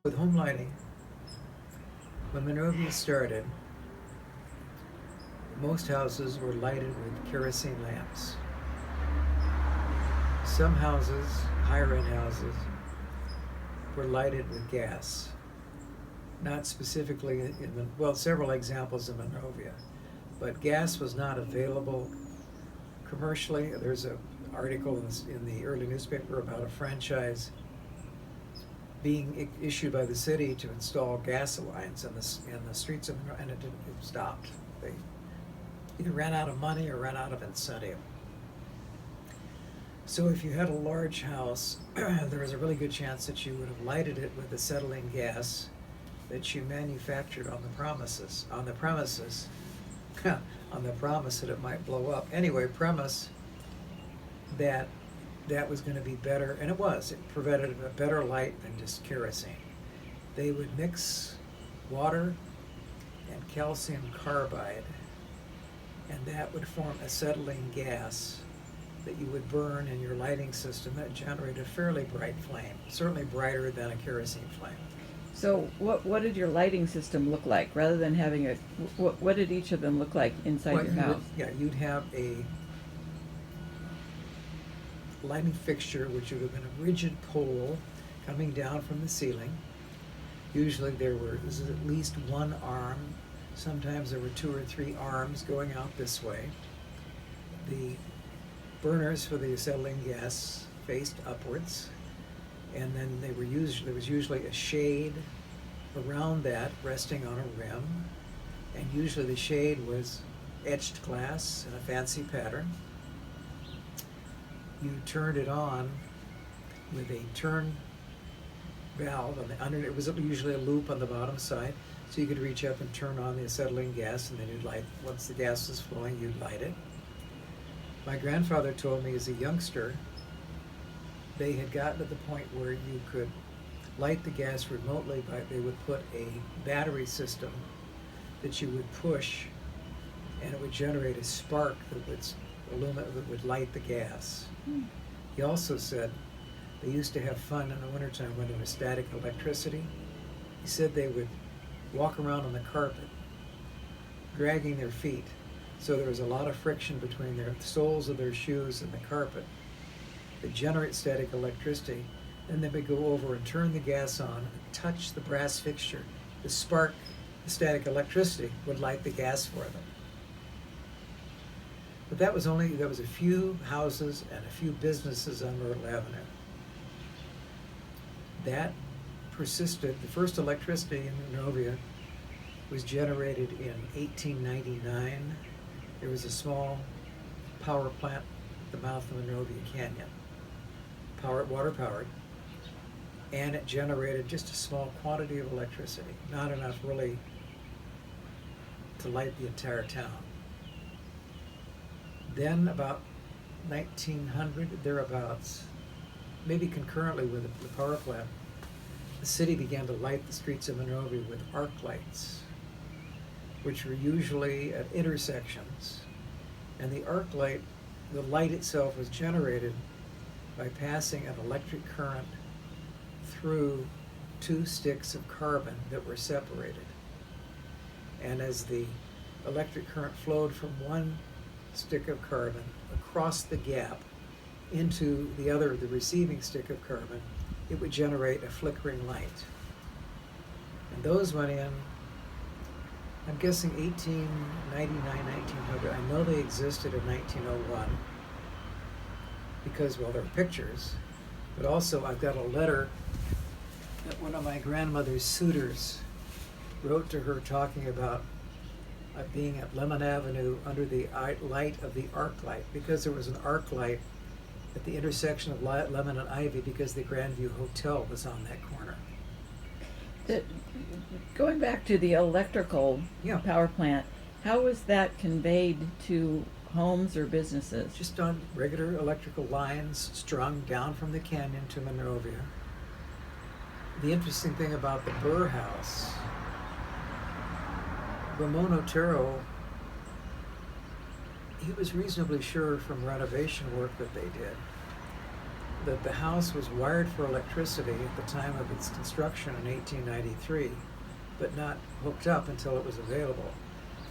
With home lighting, when Monrovia started, most houses were lighted with kerosene lamps. Some houses, higher end houses, were lighted with gas. Not specifically several examples in Monrovia, but gas was not available commercially. There's an article in the early newspaper about a franchise being issued by the city to install gas lines in the streets of Monrovia, and it stopped. They either ran out of money or ran out of incentive. So if you had a large house, there was a really good chance that you would have lighted it with acetylene gas that you manufactured on the premises, on the promise that it might blow up. Anyway, premise that was going to be better, and it was. It provided a better light than just kerosene. They would mix water and calcium carbide, and that would form acetylene gas that you would burn in your lighting system that generated a fairly bright flame, certainly brighter than a kerosene flame. So what did your lighting system look like? Rather than having what did each of them look like inside your house? You'd have a lighting fixture, which would have been a rigid pole coming down from the ceiling. Usually this is at least one arm. Sometimes there were two or three arms going out this way. The burners for the acetylene gas faced upwards, and then there was usually a shade around that resting on a rim, and usually the shade was etched glass in a fancy pattern. You turned it on with a turn valve it was usually a loop on the bottom side, so you could reach up and turn on the acetylene gas, and then you'd light. Once the gas was flowing, you'd light it. My grandfather told me as a youngster they had gotten to the point where you could light the gas remotely they would put a battery system that you would push, and it would generate a spark that would light the gas. He also said they used to have fun in the wintertime when there was static electricity. He said they would walk around on the carpet, dragging their feet. So there was a lot of friction between the soles of their shoes and the carpet that generate static electricity. Then they would go over and turn the gas on and touch the brass fixture. The spark, the static electricity, would light the gas for them. But there was a few houses and a few businesses on Myrtle Avenue. That persisted. The first electricity in Monrovia was generated in 1899. There was a small power plant at the mouth of Monrovia Canyon, water powered, and it generated just a small quantity of electricity, not enough really to light the entire town. Then about 1900, thereabouts, maybe concurrently with the power plant, the city began to light the streets of Monrovia with arc lights, which were usually at intersections. And the arc light, the light itself was generated by passing an electric current through two sticks of carbon that were separated. And as the electric current flowed from one stick of carbon across the gap into the receiving stick of carbon, it would generate a flickering light. And those went in, I'm guessing 1899, 1900. I know they existed in 1901 because, well, there were pictures, but also I've got a letter that one of my grandmother's suitors wrote to her talking about being at Lemon Avenue under the light of the arc light, because there was an arc light at the intersection of Lemon and Ivy because the Grandview Hotel was on that corner. Going back to the electrical power plant, how was that conveyed to homes or businesses? Just on regular electrical lines strung down from the canyon to Monrovia. The interesting thing about the Burr House, Ramon Otero, he was reasonably sure from renovation work that they did that the house was wired for electricity at the time of its construction in 1893, but not hooked up until it was available.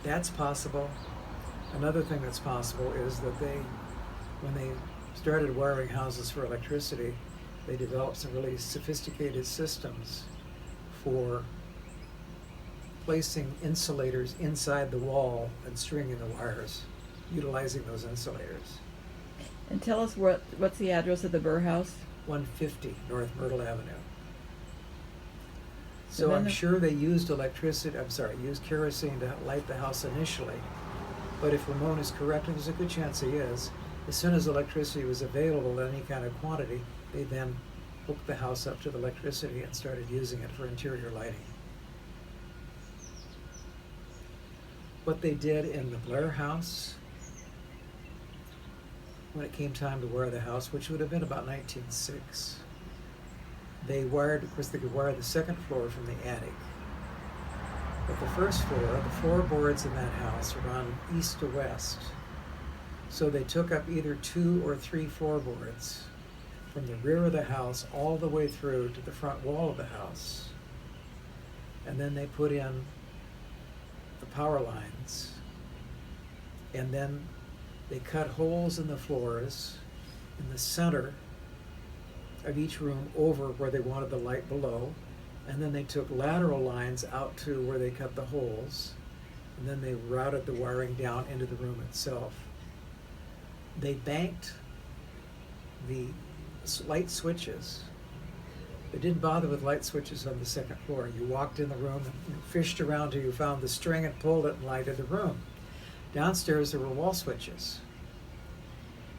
That's possible. Another thing that's possible is that when they started wiring houses for electricity, they developed some really sophisticated systems for placing insulators inside the wall and stringing the wires, utilizing those insulators. And tell us what's the address of the Burr House? 150 North Myrtle Avenue. So So I'm sure they used used kerosene to light the house initially. But if Ramon is correct, and there's a good chance he is, as soon as electricity was available in any kind of quantity, they then hooked the house up to the electricity and started using it for interior lighting. What they did in the Blair house, when it came time to wire the house, which would have been about 1906, they wired, of course they could wire the second floor from the attic. But the first floor, the floorboards in that house run east to west. So they took up either 2 or 3 floorboards from the rear of the house all the way through to the front wall of the house. And then they put in the power lines. And then they cut holes in the floors in the center of each room over where they wanted the light below. And then they took lateral lines out to where they cut the holes. And then they routed the wiring down into the room itself. They banked the light switches. They didn't bother with light switches on the second floor. You walked in the room and fished around till you found the string and pulled it and lighted the room. Downstairs there were wall switches.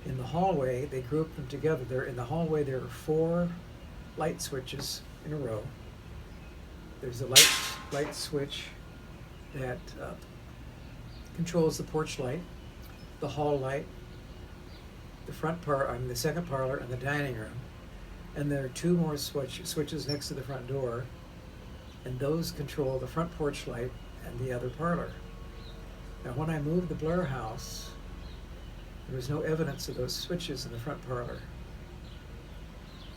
In the hallway, they grouped them together. In the hallway there were 4 light switches in a row. There's a light switch that controls the porch light, the hall light, the second parlor, and the dining room. And there are 2 more switches next to the front door, and those control the front porch light and the other parlor. Now, when I moved the Blair house, there was no evidence of those switches in the front parlor.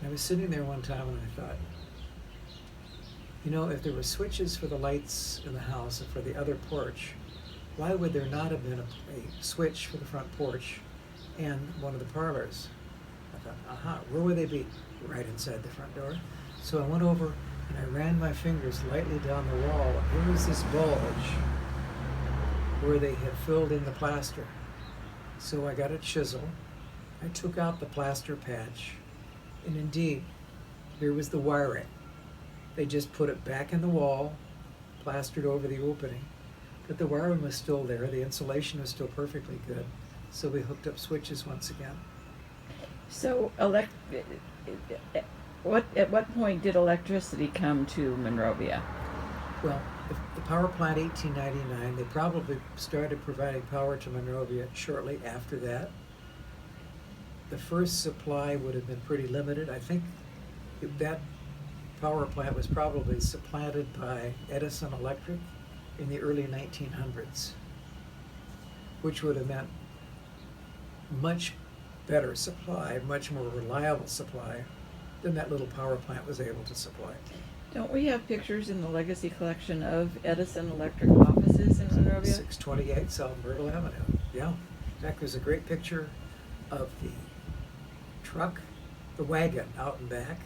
I was sitting there one time and I thought, you know, if there were switches for the lights in the house and for the other porch, why would there not have been a switch for the front porch and one of the parlors? I thought, where would they be? Right inside the front door. So I went over and I ran my fingers lightly down the wall. Here was this bulge where they had filled in the plaster. So I got a chisel. I took out the plaster patch, and indeed, here was the wiring. They just put it back in the wall, plastered over the opening, but the wiring was still there. The insulation was still perfectly good. So we hooked up switches once again. So at what point did electricity come to Monrovia? Well, the power plant 1899, they probably started providing power to Monrovia shortly after that. The first supply would have been pretty limited. I think that power plant was probably supplanted by Edison Electric in the early 1900s, which would have meant much better supply, much more reliable supply than that little power plant was able to supply. Don't we have pictures in the Legacy Collection of Edison Electric offices in Monrovia? 628 South Myrtle Avenue. Yeah. In fact, there's a great picture of the truck, the wagon out and back,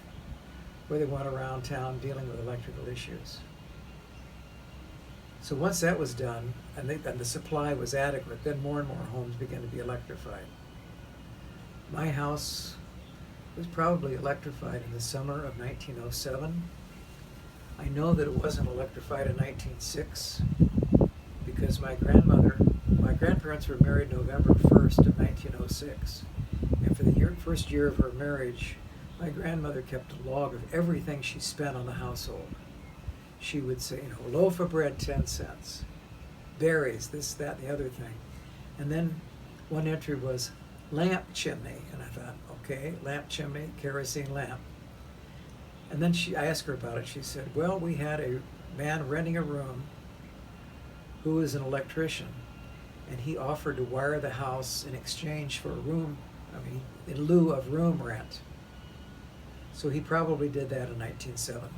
where they went around town dealing with electrical issues. So once that was done, and the supply was adequate, then more and more homes began to be electrified. My house was probably electrified in the summer of 1907. I know that it wasn't electrified in 1906 because my grandparents were married November 1st of 1906. And for the first year of her marriage, my grandmother kept a log of everything she spent on the household. She would say, loaf of bread, 10 cents, berries, this, that, and the other thing. And then one entry was lamp chimney. And I thought, okay, lamp chimney, kerosene lamp. And then I asked her about it. She said, well, we had a man renting a room who was an electrician, and he offered to wire the house in exchange for in lieu of room rent. So he probably did that in 1907.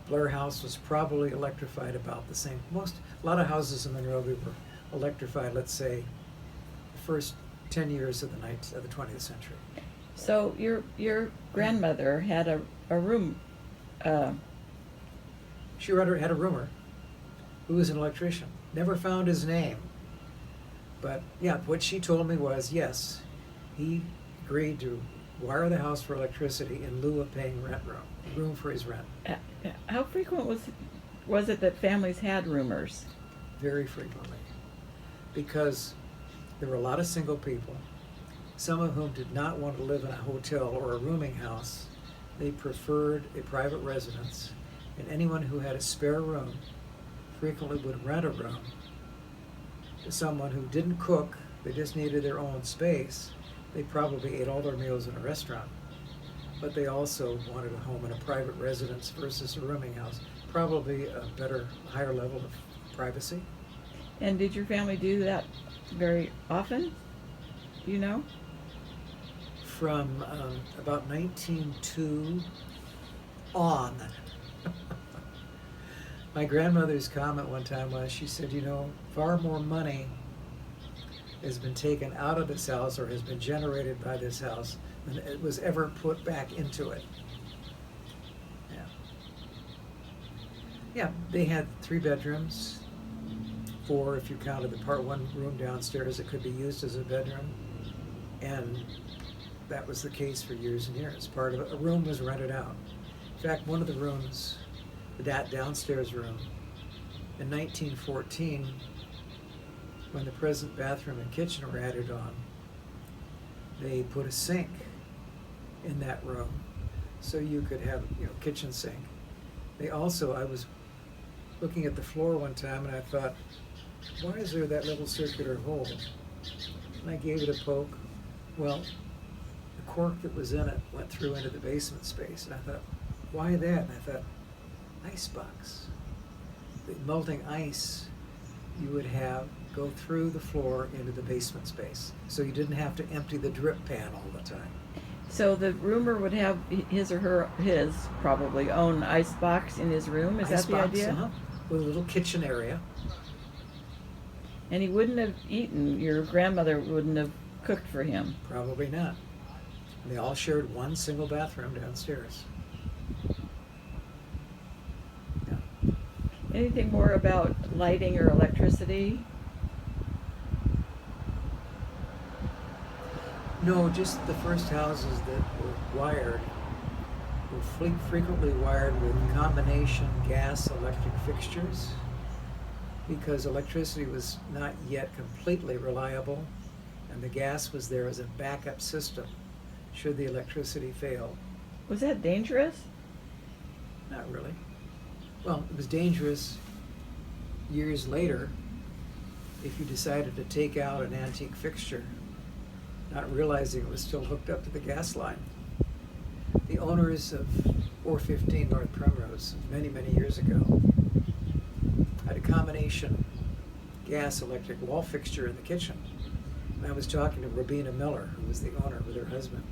Blair House was probably electrified about the same. A lot of houses in Monrovia were electrified, let's say, the first 10 years of the 20th century. So your grandmother had a room. She had a roomer who was an electrician. Never found his name. But yeah, what she told me was, yes, he agreed to wire the house for electricity in lieu of paying room for his rent. How frequent was it that families had roomers? Very frequently. Because there were a lot of single people, some of whom did not want to live in a hotel or a rooming house. They preferred a private residence, and anyone who had a spare room frequently would rent a room to someone who didn't cook, they just needed their own space. They probably ate all their meals in a restaurant, but they also wanted a home in a private residence versus a rooming house, probably a better, higher level of privacy. And did your family do that very often? Do you know? From about 1902 on. My grandmother's comment one time was, she said, far more money has been taken out of this house or has been generated by this house than it was ever put back into it. Yeah. Yeah, they had 3 bedrooms, 4 if you counted the part 1 room downstairs that could be used as a bedroom. And that was the case for years and years. Part of a room was rented out. In fact, one of the rooms, that downstairs room, in 1914, when the present bathroom and kitchen were added on, they put a sink in that room so you could have kitchen sink. They also, I was looking at the floor one time and I thought, why is there that little circular hole? And I gave it a poke. Well, the cork that was in it went through into the basement space. And I thought, why that? And I thought, ice box. The melting ice you would have go through the floor into the basement space. So you didn't have to empty the drip pan all the time. So the roomer would have his probably own ice box in his room. Is Ice that the box, idea? with a little kitchen area. And he wouldn't have eaten. Your grandmother wouldn't have cooked for him. Probably not. And they all shared one single bathroom downstairs. Yeah. Anything more about lighting or electricity? No, just the first houses that were wired were frequently wired with combination gas-electric fixtures because electricity was not yet completely reliable, and the gas was there as a backup system should the electricity fail. Was that dangerous? Not really. Well, it was dangerous years later if you decided to take out an antique fixture, not realizing it was still hooked up to the gas line. The owners of 415 North Primrose, many, many years ago, had a combination gas-electric wall fixture in the kitchen. And I was talking to Robina Miller, who was the owner, with her husband.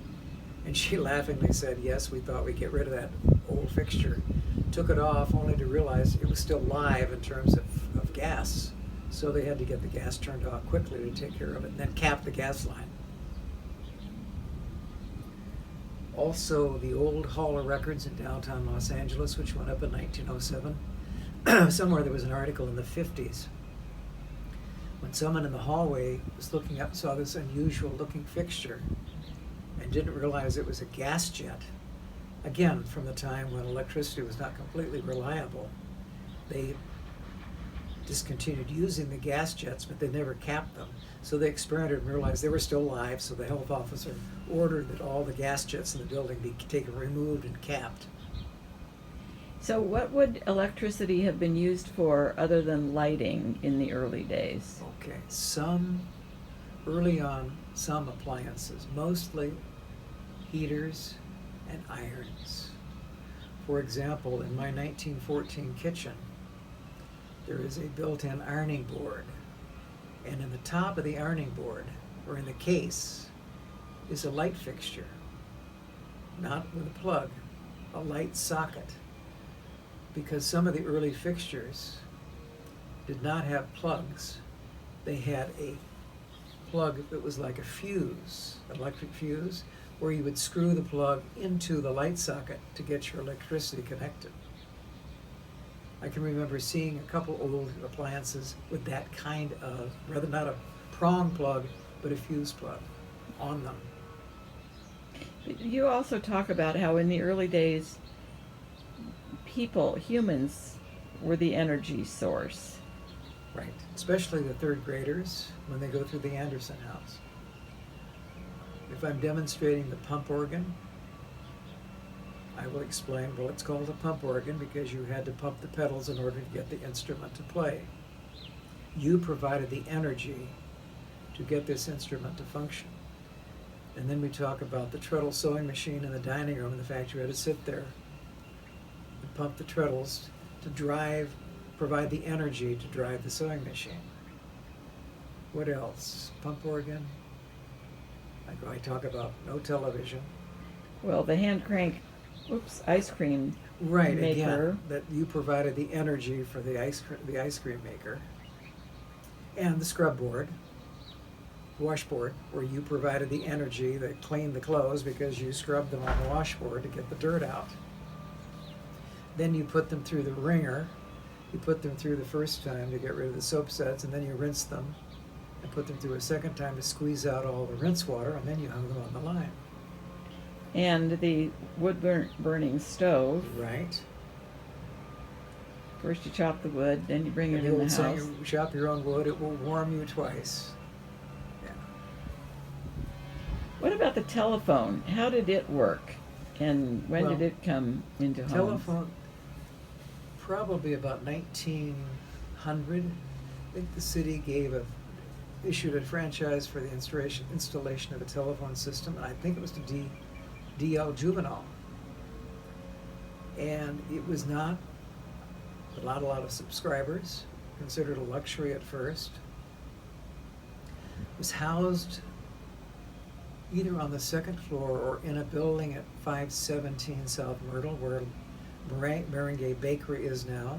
And she laughingly said, yes, we thought we'd get rid of that old fixture. Took it off only to realize it was still live in terms of gas. So they had to get the gas turned off quickly to take care of it and then cap the gas line. Also, the old Hall of Records in downtown Los Angeles, which went up in 1907. Somewhere there was an article in the 50s when someone in the hallway was looking up and saw this unusual looking fixture and didn't realize it was a gas jet. Again, from the time when electricity was not completely reliable, they discontinued using the gas jets, but they never capped them. So they experimented and realized they were still live, so the health officer ordered that all the gas jets in the building be taken, removed, and capped. So what would electricity have been used for other than lighting in the early days? Okay, early on, some appliances, mostly heaters and irons. For example, in my 1914 kitchen, there is a built-in ironing board. And in the top of the ironing board, or in the case, is a light fixture. not with a plug, a light socket, because some of the early fixtures did not have plugs. They had a plug that was like a fuse, an electric fuse, where you would screw the plug into the light socket to get your electricity connected. I can remember seeing a couple old appliances with that kind of, rather not a prong plug, but a fuse plug on them. You also talk about how in the early days, humans, were the energy source. Right, especially the third graders when they go through the Anderson house. If I'm demonstrating the pump organ, I will explain, well, it's called a pump organ because you had to pump the pedals in order to get the instrument to play. You provided the energy to get this instrument to function. And then we talk about the treadle sewing machine in the dining room and the fact you had to sit there and pump the treadles to provide the energy to drive the sewing machine. What else? Pump organ. I talk about no television. Well, the hand crank, ice cream Right, maker. again, that you provided the energy for the ice cream maker. And the scrub board, washboard, where you provided the energy that cleaned the clothes because you scrubbed them on the washboard to get the dirt out. Then you put them through the wringer. You put them through the first time to get rid of the soap suds, and then you rinse them and put them through a second time to squeeze out all the rinse water, and then you hung them on the line. And the burning stove. Right. First you chop the wood, then you bring it And the in the old house. saying, you chop your own wood, it will warm you twice. Yeah. What about the telephone? How did it work? And when did it come into homes? Telephone, probably about 1900. I think the city issued a franchise for the installation of a telephone system, and I think it was to D.L. Juvenile. And it was not a lot of subscribers, considered a luxury at first. It was housed either on the second floor or in a building at 517 South Myrtle, where Merengue Bakery is now.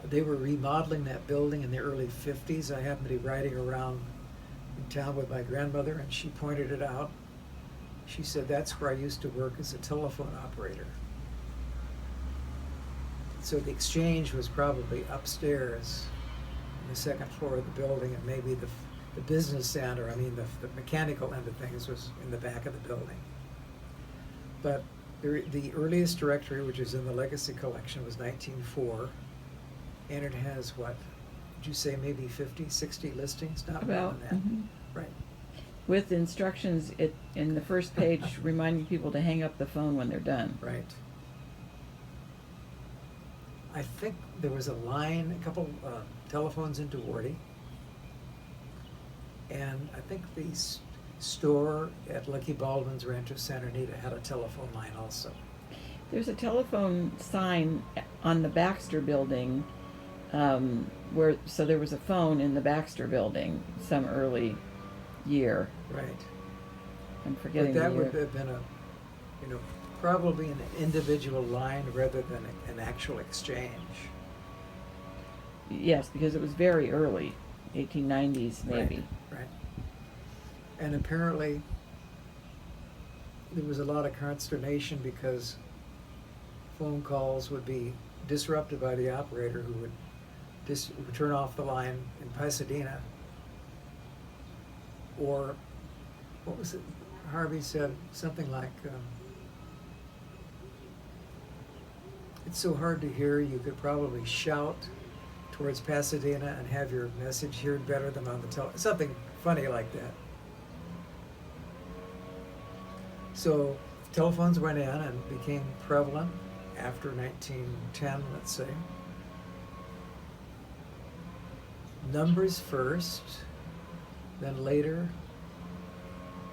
They were remodeling that building in the early 50s. I happened to be riding around in town with my grandmother, and she pointed it out. She said, that's where I used to work as a telephone operator. So the exchange was probably upstairs on the second floor of the building, and maybe the business center, the mechanical end of things, was in the back of the building. But the earliest directory, which is in the Legacy Collection, was 1904, and it has, what, would you say maybe 50, 60 listings? Not more than that. Mm-hmm. Right. With instructions in the first page reminding people to hang up the phone when they're done. Right. I think there was a couple telephones into Wardy. And I think the store at Lucky Baldwin's Rancho Santa Anita had a telephone line also. There's a telephone sign on the Baxter building, so there was a phone in the Baxter building some early year. Right. I'm forgetting But that the year. would have been probably an individual line rather than an actual exchange. Yes, because it was very early, 1890s maybe. Right. And apparently there was a lot of consternation because phone calls would be disrupted by the operator, who would turn off the line in Pasadena. Or, what was it? Harvey said something like, it's so hard to hear, you could probably shout towards Pasadena and have your message heard better than on the telephone. Something funny like that. So telephones went in and became prevalent after 1910, let's say. Numbers first, then later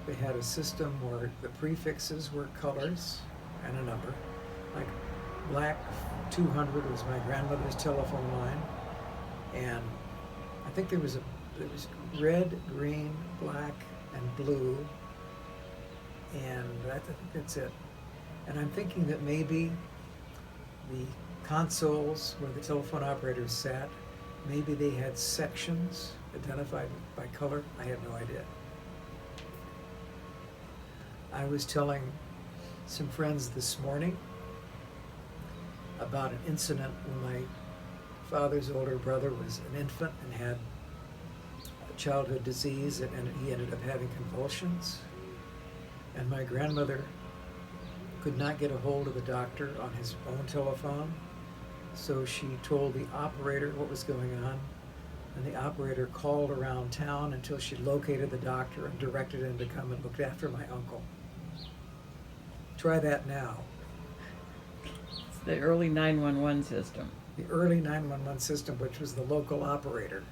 they had a system where the prefixes were colors and a number. Like black 200 was my grandmother's telephone line, and I think there was red, green, black, and blue, And I think that's it. And I'm thinking that maybe the consoles where the telephone operators sat, maybe they had sections identified by color. I have no idea. I was telling some friends this morning about an incident when my father's older brother was an infant and had a childhood disease, and he ended up having convulsions. And my grandmother could not get a hold of the doctor on his own telephone, so she told the operator what was going on, and the operator called around town until she located the doctor and directed him to come and look after my uncle. Try that now. It's the early 911 system. The early 911 system, which was the local operator.